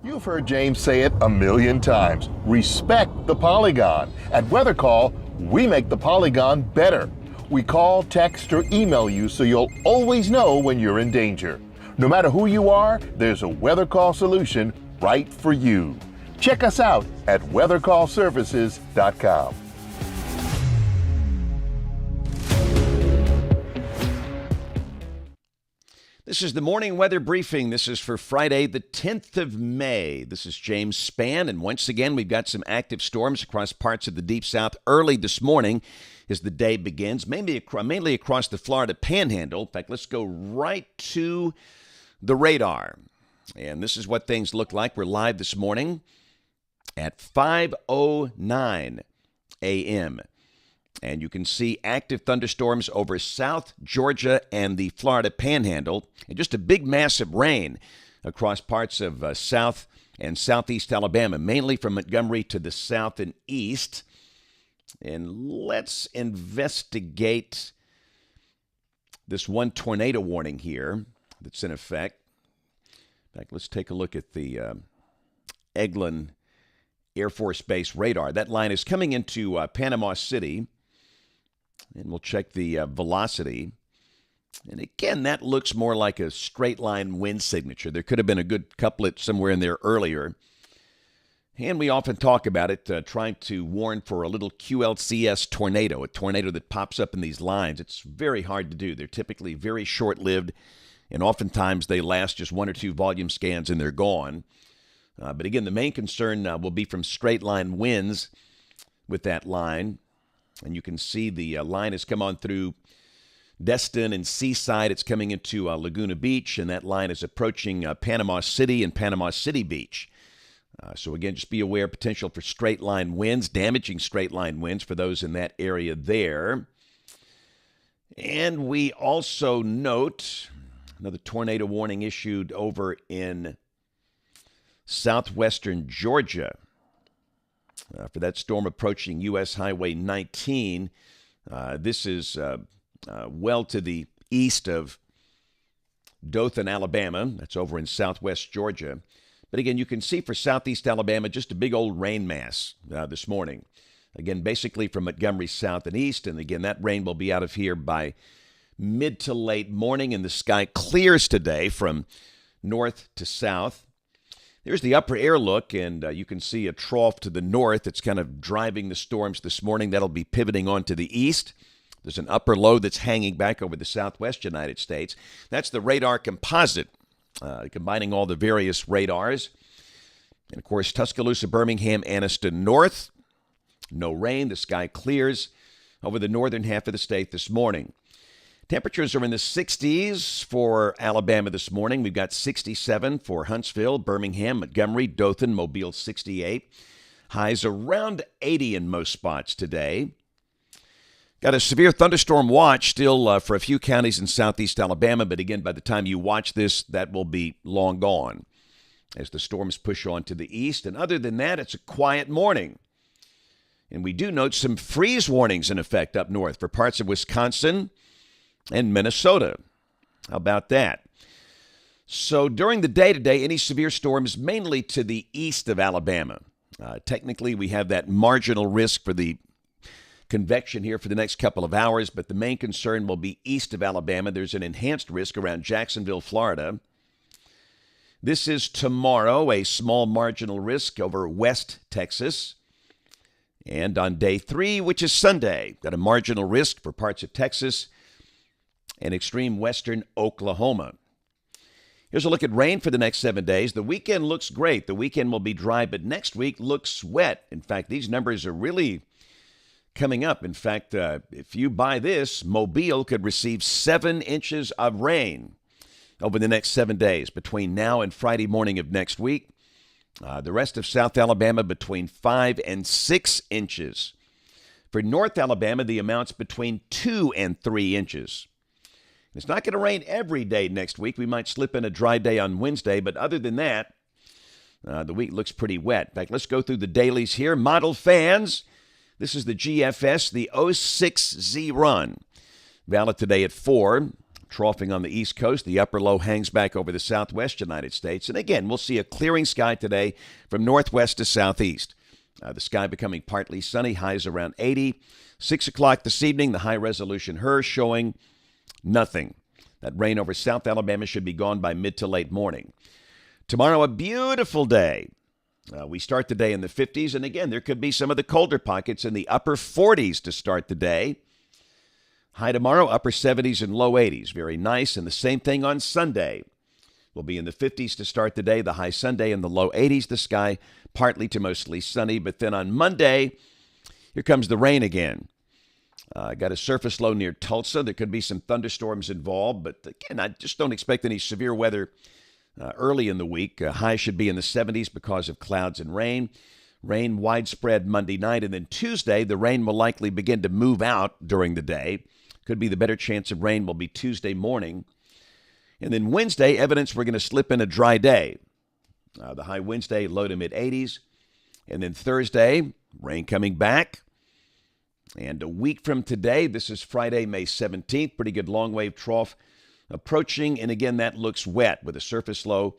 You've heard James say it a million times. Respect the Polygon. At Weather Call, we make the Polygon better. We call, text, or email you so you'll always know when you're in danger. No matter who you are, there's a Weather Call solution right for you. Check us out at weathercallservices.com. This is the morning weather briefing. This is for Friday, the 10th of May. This is James Spann, and once again, we've got some active storms across parts of the Deep South early this morning as the day begins, mainly across the Florida Panhandle. In fact, let's go right to the radar. And this is what things look like. We're live this morning at 5:09 a.m., and you can see active thunderstorms over South Georgia and the Florida Panhandle, and just a big massive rain across parts of South and Southeast Alabama, mainly from Montgomery to the south and east. And let's investigate this one tornado warning here that's in effect. In fact, let's take a look at the Eglin Air Force Base radar. That line is coming into Panama City. And we'll check the velocity. And again, that looks more like a straight line wind signature. There could have been a good couplet somewhere in there earlier. And we often talk about it, trying to warn for a little QLCS tornado, a tornado that pops up in these lines. It's very hard to do. They're typically very short-lived, and oftentimes they last just one or two volume scans and they're gone. But again, the main concern will be from straight line winds with that line. And you can see the line has come on through Destin and Seaside. It's coming into Laguna Beach, and that line is approaching Panama City and Panama City Beach. So again, just be aware, potential for straight line winds, damaging straight line winds for those in that area there. And we also note another tornado warning issued over in southwestern Georgia. For that storm approaching U.S. Highway 19. This is well to the east of Dothan, Alabama. That's over in southwest Georgia. But again, you can see for southeast Alabama just a big old rain mass this morning. Again, basically from Montgomery south and east. And again, that rain will be out of here by mid to late morning, and the sky clears today from north to south. There's the upper air look, and you can see a trough to the north that's kind of driving the storms this morning. That'll be pivoting on to the east. There's an upper low that's hanging back over the southwest United States. That's the radar composite, combining all the various radars. And, of course, Tuscaloosa, Birmingham, Anniston north. No rain. The sky clears over the northern half of the state this morning. Temperatures are in the 60s for Alabama this morning. We've got 67 for Huntsville, Birmingham, Montgomery, Dothan, Mobile, 68. Highs around 80 in most spots today. Got a severe thunderstorm watch still for a few counties in southeast Alabama, but again, by the time you watch this, that will be long gone as the storms push on to the east. And other than that, it's a quiet morning. And we do note some freeze warnings in effect up north for parts of Wisconsin and Minnesota. How about that? So during the day today, any severe storms mainly to the east of Alabama. Technically, we have that marginal risk for the convection here for the next couple of hours, but the main concern will be east of Alabama. There's an enhanced risk around Jacksonville, Florida. This is tomorrow, a small marginal risk over West Texas. And on day 3, which is Sunday, got a marginal risk for parts of Texas and extreme western Oklahoma. Here's a look at rain for the next 7 days. The weekend looks great. The weekend will be dry, but next week looks wet. In fact, these numbers are really coming up. In fact, if you buy this, Mobile could receive 7 inches of rain over the next 7 days between now and Friday morning of next week. The rest of South Alabama between 5 and 6 inches. For North Alabama, the amount's between 2 and 3 inches. It's not going to rain every day next week. We might slip in a dry day on Wednesday, but other than that, the week looks pretty wet. In fact, let's go through the dailies here. Model fans, this is the GFS, the 06Z run. Valid today at 4. Troughing on the East Coast, the upper low hangs back over the southwest United States. And again, we'll see a clearing sky today from northwest to southeast. The sky becoming partly sunny, highs around 80. 6 o'clock this evening, the high-resolution HERS showing nothing. That rain over South Alabama should be gone by mid to late morning. Tomorrow, a beautiful day. We start the day in the 50s, and again, there could be some of the colder pockets in the upper 40s to start the day. High tomorrow, upper 70s and low 80s. Very nice, and the same thing on Sunday. We'll be in the 50s to start the day, the high Sunday in the low 80s, the sky partly to mostly sunny. But then on Monday, here comes the rain again. Got a surface low near Tulsa. There could be some thunderstorms involved, but again, I just don't expect any severe weather early in the week. High should be in the 70s because of clouds and rain. Rain widespread Monday night, and then Tuesday, the rain will likely begin to move out during the day. Could be the better chance of rain will be Tuesday morning. And then Wednesday, evidence we're going to slip in a dry day. The high Wednesday, low to mid-80s. And then Thursday, rain coming back. And a week from today, this is Friday, May 17th, pretty good long wave trough approaching. And again, that looks wet with a surface low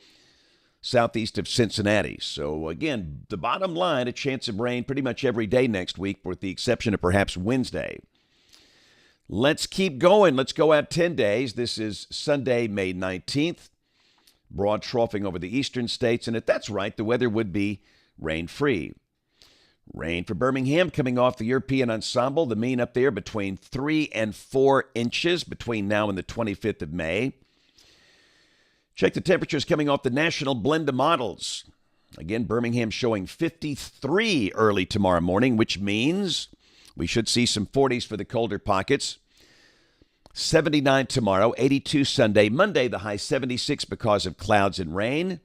southeast of Cincinnati. So again, the bottom line, a chance of rain pretty much every day next week, with the exception of perhaps Wednesday. Let's keep going. Let's go out 10 days. This is Sunday, May 19th. Broad troughing over the eastern states. And if that's right, the weather would be rain-free. Rain for Birmingham coming off the European ensemble. The mean up there between 3 and 4 inches between now and the 25th of May. Check the temperatures coming off the national blend of models. Again, Birmingham showing 53 early tomorrow morning, which means we should see some 40s for the colder pockets. 79 tomorrow, 82 Sunday. Monday, the high 76 because of clouds and rain.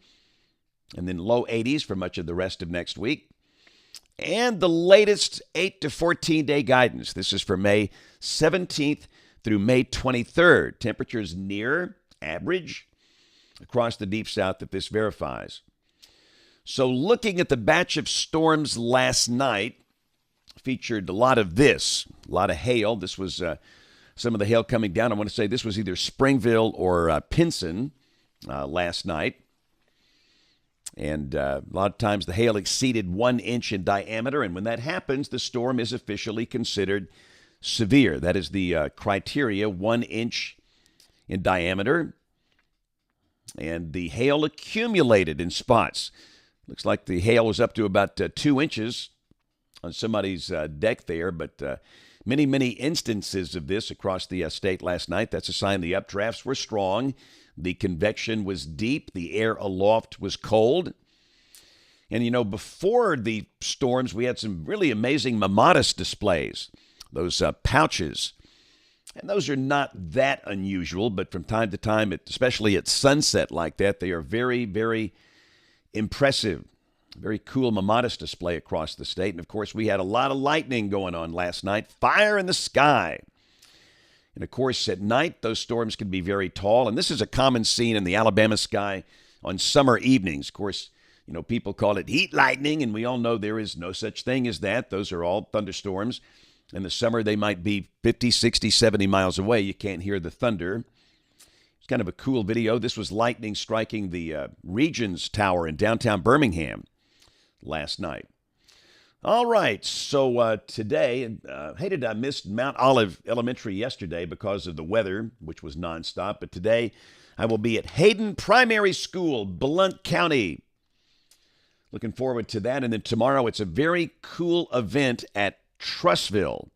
And then low 80s for much of the rest of next week. And the latest 8 to 14-day guidance. This is for May 17th through May 23rd. Temperatures near average across the deep south if this verifies. So looking at the batch of storms last night, featured a lot of this, a lot of hail. This was some of the hail coming down. I want to say this was either Springville or Pinson last night. And a lot of times the hail exceeded 1 inch in diameter. And when that happens, the storm is officially considered severe. That is the criteria, 1 inch in diameter. And the hail accumulated in spots. Looks like the hail was up to about 2 inches on somebody's deck there. But many, many instances of this across the state last night. That's a sign the updrafts were strong. The convection was deep. The air aloft was cold. And, you know, before the storms, we had some really amazing mammatus displays, those pouches. And those are not that unusual, but from time to time, especially at sunset like that, they are very, very impressive. Very cool mammatus display across the state. And, of course, we had a lot of lightning going on last night. Fire in the sky. And, of course, at night, those storms can be very tall. And this is a common scene in the Alabama sky on summer evenings. Of course, you know, people call it heat lightning, and we all know there is no such thing as that. Those are all thunderstorms. In the summer, they might be 50, 60, 70 miles away. You can't hear the thunder. It's kind of a cool video. This was lightning striking the Regions Tower in downtown Birmingham last night. All right, so today, hated I missed Mount Olive Elementary yesterday because of the weather, which was nonstop. But today, I will be at Hayden Primary School, Blount County. Looking forward to that. And then tomorrow, it's a very cool event at Trussville,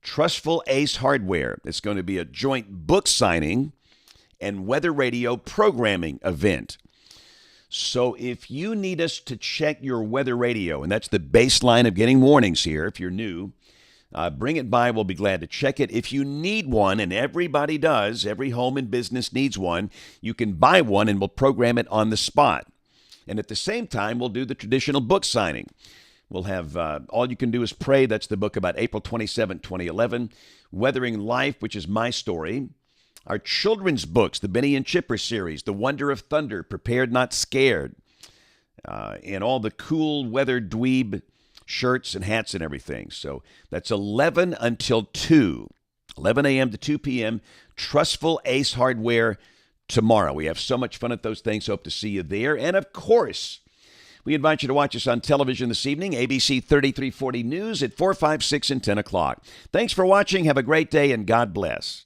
Trussville Ace Hardware. It's going to be a joint book signing and weather radio programming event. So if you need us to check your weather radio, and that's the baseline of getting warnings here if you're new, bring it by. We'll be glad to check it. If you need one, and everybody does, every home and business needs one, you can buy one and we'll program it on the spot. And at the same time, we'll do the traditional book signing. We'll have All You Can Do Is Pray. That's the book about April 27, 2011. Weathering Life, which is my story. Our children's books, the Benny and Chipper series, The Wonder of Thunder, Prepared Not Scared, and all the cool weather dweeb shirts and hats and everything. So that's 11 until 2 11 a.m. to 2 p.m. Trustful Ace Hardware tomorrow. We have so much fun at those things. Hope to see you there. And, of course, we invite you to watch us on television this evening, ABC 3340 News at 4, 5, 6, and 10 o'clock. Thanks for watching. Have a great day, and God bless.